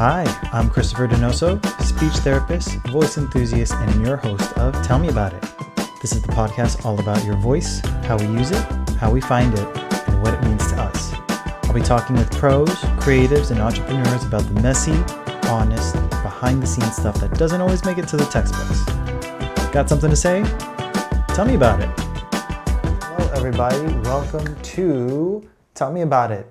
Hi, I'm Christopher Donoso, speech therapist, voice enthusiast, and your host of Tell Me Bout It. This is the podcast all about your voice, how we use it, how we find it, and what it means to us. I'll be talking with pros, creatives, and entrepreneurs about the messy, honest, behind-the-scenes stuff that doesn't always make it to the textbooks. Got something to say? Tell me about it. Hello, everybody. Welcome to Tell Me About It.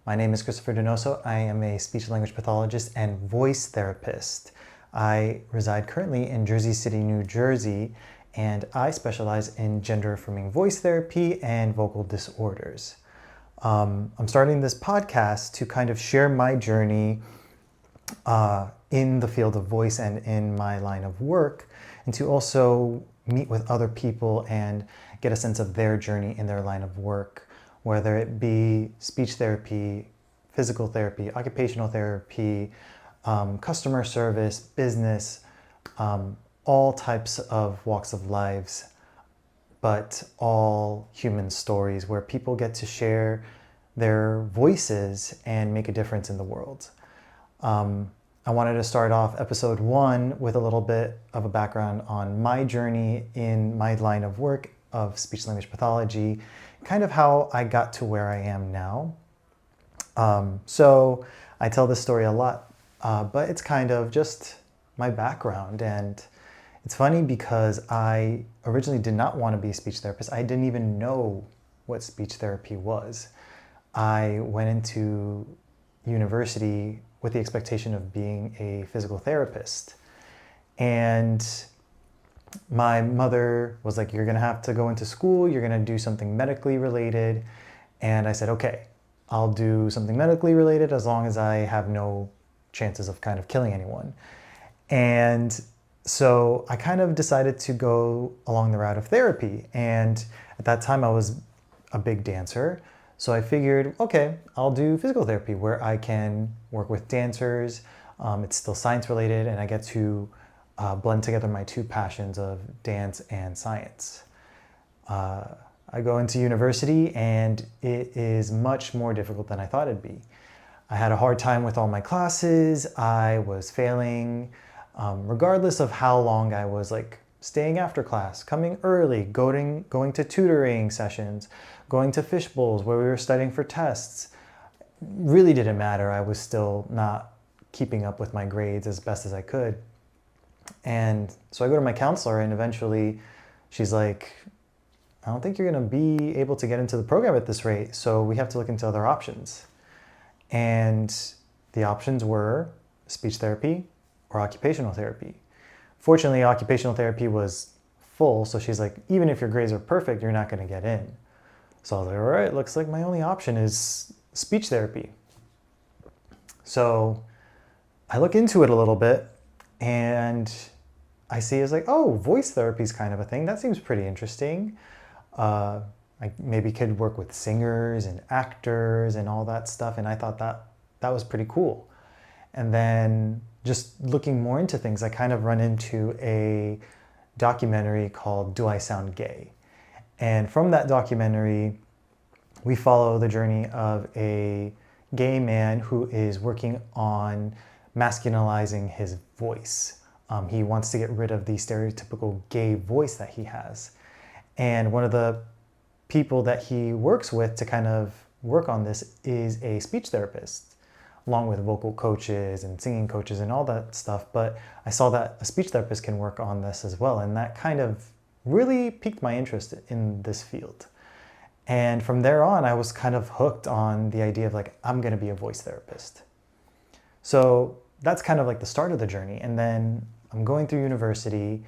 My name is Christopher Donoso. I am a speech and language pathologist and voice therapist. I reside currently in Jersey City, New Jersey, and I specialize in gender-affirming voice therapy and vocal disorders. I'm starting this podcast to kind of share my journey in the field of voice and in my line of work, and to also meet with other people and get a sense of their journey in their line of work, whether it be speech therapy, physical therapy, occupational therapy, customer service, business, all types of walks of lives, but all human stories where people get to share their voices and make a difference in the world. I wanted to start off episode 1 with a little bit of a background on my journey in my line of work of speech language pathology, kind of how I got to where I am now. So I tell this story a lot, but it's kind of just my background. And it's funny because I originally did not want to be a speech therapist. I didn't even know what speech therapy was. I went into university with the expectation of being a physical therapist. And my mother was like, you're going to have to go into school. You're going to do something medically related. And I said, okay, I'll do something medically related as long as I have no chances of kind of killing anyone. And so I kind of decided to go along the route of therapy. And at that time I was a big dancer. So I figured, okay, I'll do physical therapy where I can work with dancers. It's still science related, and I get to blend together my two passions of dance and science. I go into university and it is much more difficult than I thought it'd be. I had a hard time with all my classes. I was failing, regardless of how long I was staying after class, coming early, going to tutoring sessions, going to fish bowls where we were studying for tests. Really didn't matter. I was still not keeping up with my grades as best as I could. And so I go to my counselor, and eventually she's like, I don't think you're going to be able to get into the program at this rate, so we have to look into other options. And the options were speech therapy or occupational therapy. Fortunately, occupational therapy was full, so she's like, even if your grades are perfect, you're not going to get in. So I was like, all right, looks like my only option is speech therapy. So I look into it a little bit, and I see it's like, oh, voice therapy is kind of a thing. That seems pretty interesting. I maybe could work with singers and actors and all that stuff. And I thought that was pretty cool. And then just looking more into things, I kind of run into a documentary called Do I Sound Gay? And from that documentary, we follow the journey of a gay man who is working on masculinizing his voice. He wants to get rid of the stereotypical gay voice that he has. And one of the people that he works with to kind of work on this is a speech therapist, along with vocal coaches and singing coaches and all that stuff. But I saw that a speech therapist can work on this as well. And that kind of really piqued my interest in this field. And from there on, I was kind of hooked on the idea of I'm going to be a voice therapist. So that's kind of the start of the journey. And then I'm going through university.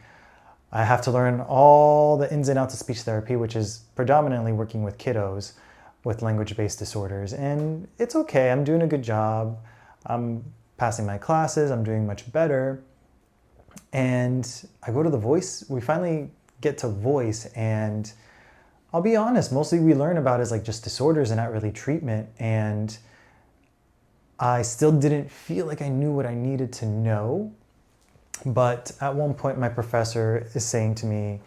I have to learn all the ins and outs of speech therapy, which is predominantly working with kiddos with language-based disorders. And it's okay. I'm doing a good job. I'm passing my classes. I'm doing much better. And I go to the voice. We finally get to voice. And I'll be honest, mostly we learn about is just disorders and not really treatment. And I still didn't feel like I knew what I needed to know. But at one point, my professor is saying to me,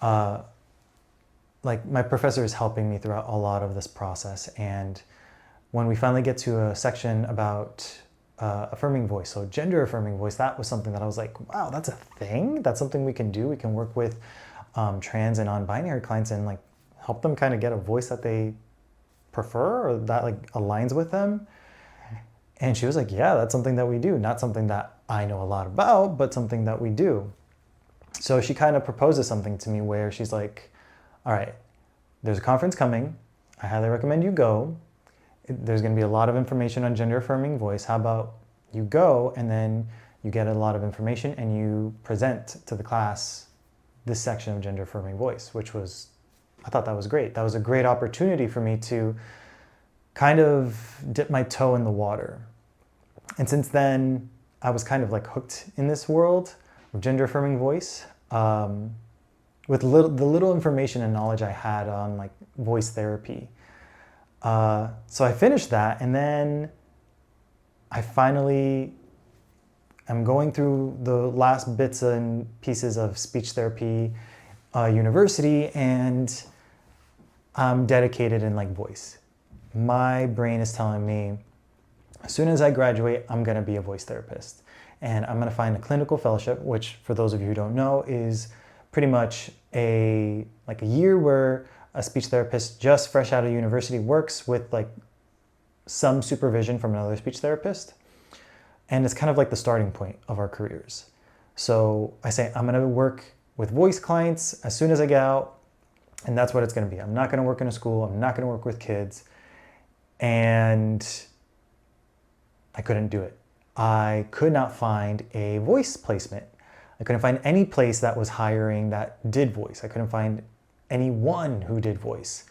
my professor is helping me throughout a lot of this process. And when we finally get to a section about affirming voice. So gender affirming voice, that was something that I was like, wow, that's a thing. That's something we can do. We can work with trans and non-binary clients and like help them kind of get a voice that they prefer or that like aligns with them. And she was like, yeah, that's something that we do. Not something that I know a lot about, but something that we do. So she kind of proposes something to me where she's like, all right, there's a conference coming. I highly recommend you go. There's going to be a lot of information on gender affirming voice. How about you go and then you get a lot of information and you present to the class this section of gender affirming voice, which was, I thought that was great. That was a great opportunity for me to kind of dip my toe in the water. And since then, I was kind of like hooked in this world of gender affirming voice. With the little information and knowledge I had on like voice therapy. So I finished that, and then I finally am going through the last bits and pieces of speech therapy university, and I'm dedicated in like voice. My brain is telling me, as soon as I graduate, I'm gonna be a voice therapist. And I'm gonna find a clinical fellowship, which for those of you who don't know is pretty much a year where a speech therapist just fresh out of university works with like some supervision from another speech therapist. And it's kind of like the starting point of our careers. So I say, I'm gonna work with voice clients as soon as I get out, and that's what it's gonna be. I'm not gonna work in a school, I'm not gonna work with kids. And I couldn't do it. I could not find a voice placement. I couldn't find any place that was hiring that did voice. I couldn't find anyone who did voice.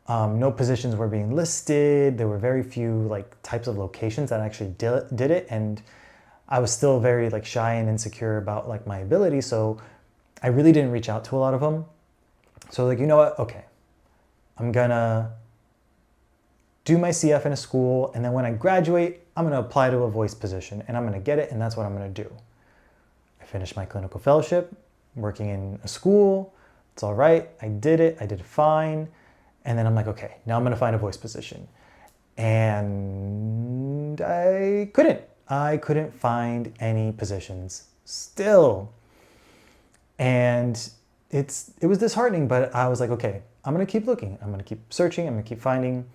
No positions were being listed. There were very few like types of locations that actually did it. And I was still very like shy and insecure about like my ability. So I really didn't reach out to a lot of them. So like, you know what? Okay, I'm gonna do my CF in a school. And then when I graduate, I'm gonna apply to a voice position and I'm gonna get it. And that's what I'm gonna do. I finished my clinical fellowship, working in a school. It's all right. I did it fine. And then I'm like, okay, now I'm gonna find a voice position. And I couldn't find any positions still. And it was disheartening, but I was like, okay, I'm gonna keep looking. I'm gonna keep searching. I'm gonna keep finding.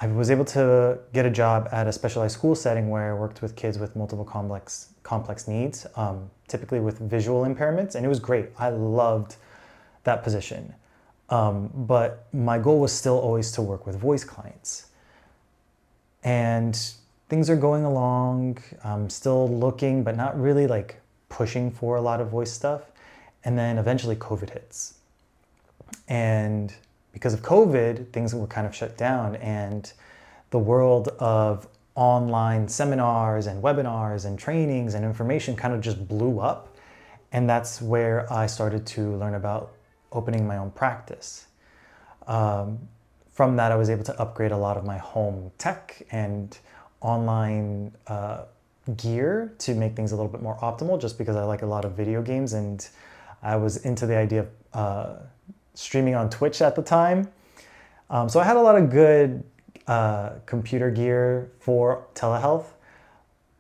I was able to get a job at a specialized school setting where I worked with kids with multiple complex needs, typically with visual impairments, and it was great. I loved that position. But my goal was still always to work with voice clients. And things are going along. I'm still looking, but not really like pushing for a lot of voice stuff. And then eventually COVID hits. And because of COVID, things were kind of shut down, and the world of online seminars and webinars and trainings and information kind of just blew up. And that's where I started to learn about opening my own practice. From that, I was able to upgrade a lot of my home tech and online gear to make things a little bit more optimal, just because I like a lot of video games, and I was into the idea of streaming on Twitch at the time. So I had a lot of good computer gear for telehealth.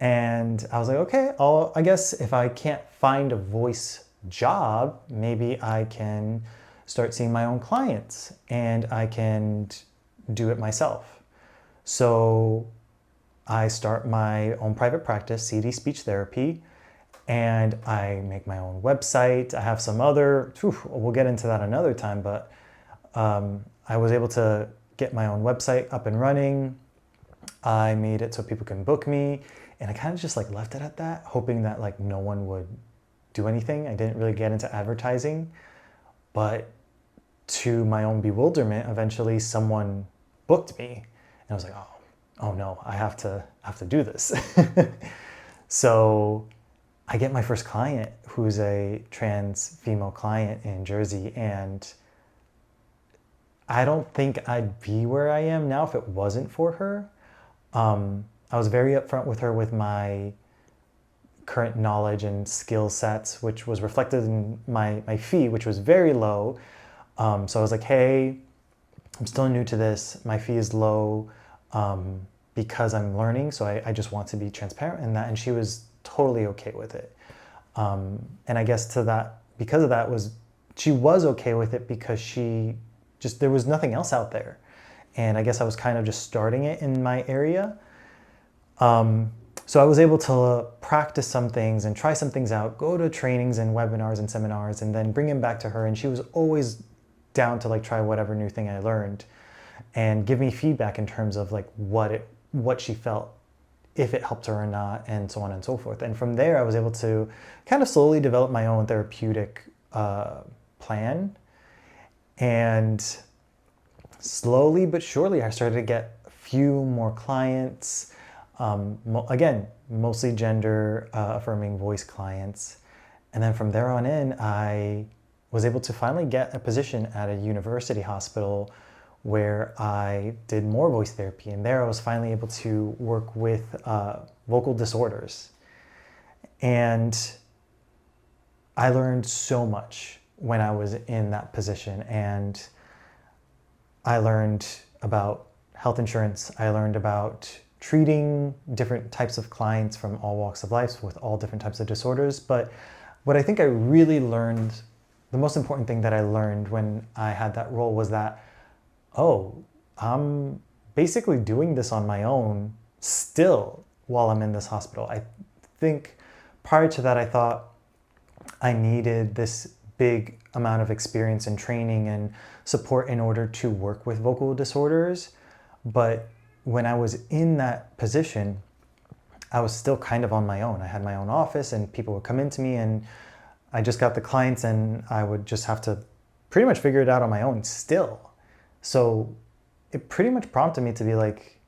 And I was like, okay, I guess if I can't find a voice job, maybe I can start seeing my own clients and I can do it myself. So I start my own private practice, CD Speech Therapy, and I make my own website. I have some other, we'll get into that another time, but I was able to get my own website up and running. I made it so people can book me, and I kind of just like left it at that, hoping that like no one would do anything. I didn't really get into advertising, but to my own bewilderment, eventually someone booked me, and I was like, oh no, I have to do this. So I get my first client, who's a trans female client in Jersey, and I don't think I'd be where I am now if it wasn't for her. I was very upfront with her with my current knowledge and skill sets, which was reflected in my fee, which was very low. So I was like, hey, I'm still new to this. My fee is low because I'm learning, so I just want to be transparent in that. And she was totally okay with it. And I guess because of that she was okay with it because there was nothing else out there. And I guess I was kind of just starting it in my area. So I was able to practice some things and try some things out, go to trainings and webinars and seminars, and then bring them back to her. And she was always down to like try whatever new thing I learned and give me feedback in terms of like what she felt, if it helped her or not, and so on and so forth. And from there, I was able to kind of slowly develop my own therapeutic plan. And slowly but surely, I started to get a few more clients. Again, mostly gender affirming voice clients. And then from there on in, I was able to finally get a position at a university hospital where I did more voice therapy. And there I was finally able to work with vocal disorders. And I learned so much when I was in that position. And I learned about health insurance. I learned about treating different types of clients from all walks of life with all different types of disorders. But what I think I really learned, the most important thing that I learned when I had that role was that, I'm basically doing this on my own still while I'm in this hospital. I think prior to that, I thought I needed this big amount of experience and training and support in order to work with vocal disorders. But when I was in that position, I was still kind of on my own. I had my own office and people would come into me and I just got the clients and I would just have to pretty much figure it out on my own still. So it pretty much prompted me to be like,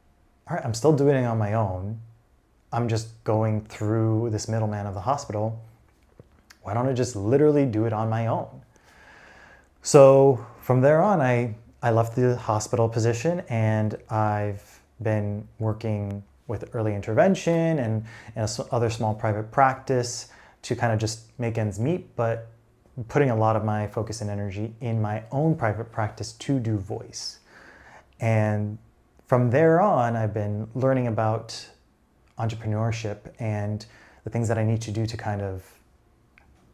all right, I'm still doing it on my own. I'm just going through this middleman of the hospital. Why don't I just literally do it on my own? So from there on, I left the hospital position and I've been working with early intervention and other small private practice to kind of just make ends meet, but putting a lot of my focus and energy in my own private practice to do voice. And from there on, I've been learning about entrepreneurship and the things that I need to do to kind of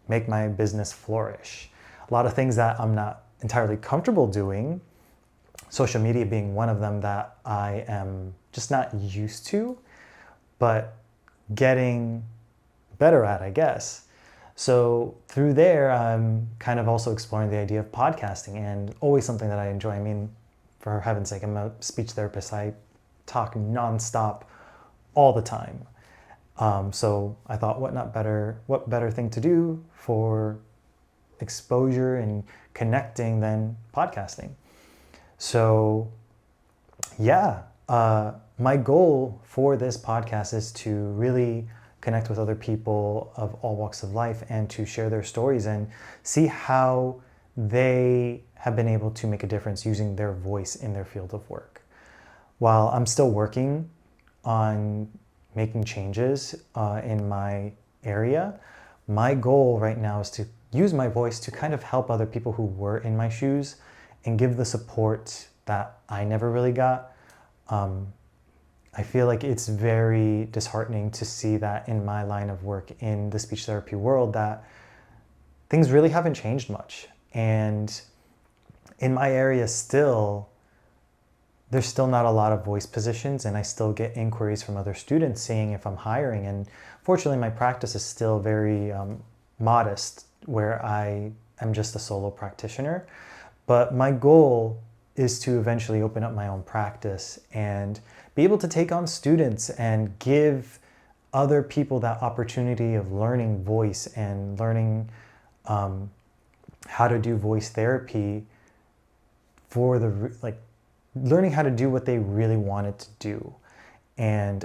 make my business flourish. A lot of things that I'm not entirely comfortable doing, social media being one of them that I am just not used to, but getting better at, I guess. So through there, I'm kind of also exploring the idea of podcasting, and always something that I enjoy. I mean, for heaven's sake, I'm a speech therapist. I talk nonstop all the time. So I thought, what better thing to do for exposure and connecting than podcasting? So yeah, my goal for this podcast is to really connect with other people of all walks of life and to share their stories and see how they have been able to make a difference using their voice in their field of work. While I'm still working on making changes in my area, my goal right now is to use my voice to kind of help other people who were in my shoes and give the support that I never really got. I feel like it's very disheartening to see that in my line of work in the speech therapy world that things really haven't changed much. And in my area still, there's still not a lot of voice positions, and I still get inquiries from other students seeing if I'm hiring. And fortunately, my practice is still very modest, where I am just a solo practitioner. But my goal is to eventually open up my own practice and be able to take on students and give other people that opportunity of learning voice and learning how to do voice therapy for learning how to do what they really wanted to do. And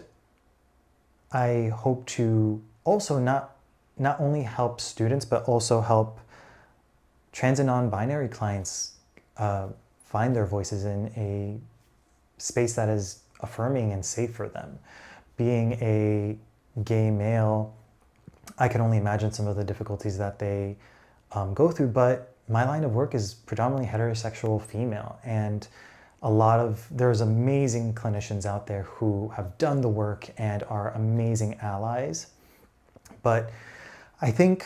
I hope to also not only help students, but also help trans and non-binary clients find their voices in a space that is affirming and safe for them. Being a gay male, I can only imagine some of the difficulties that they go through, but my line of work is predominantly heterosexual female, and there's amazing clinicians out there who have done the work and are amazing allies. But I think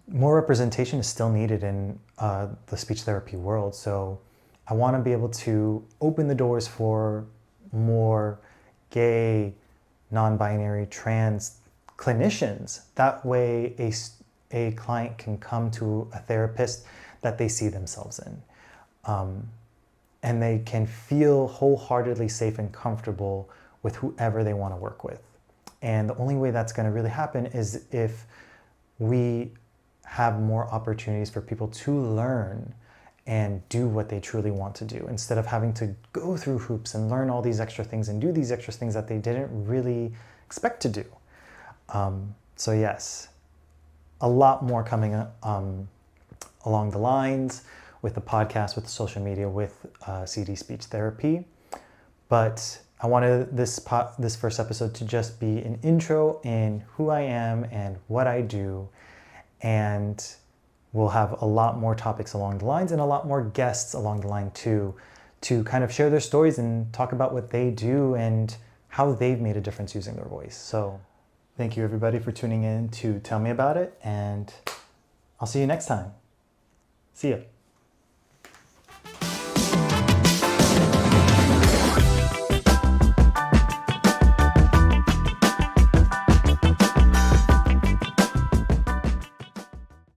more representation is still needed in the speech therapy world. So I want to be able to open the doors for more gay, non-binary, trans clinicians. That way a client can come to a therapist that they see themselves in. And they can feel wholeheartedly safe and comfortable with whoever they want to work with. And the only way that's going to really happen is if we have more opportunities for people to learn and do what they truly want to do, instead of having to go through hoops and learn all these extra things and do these extra things that they didn't really expect to do. So yes, a lot more coming along the lines with the podcast, with the social media, with CD speech therapy. But I wanted this first episode to just be an intro in who I am and what I do. And we'll have a lot more topics along the lines and a lot more guests along the line too, to kind of share their stories and talk about what they do and how they've made a difference using their voice. So thank you everybody for tuning in to Tell Me About It, and I'll see you next time. See ya.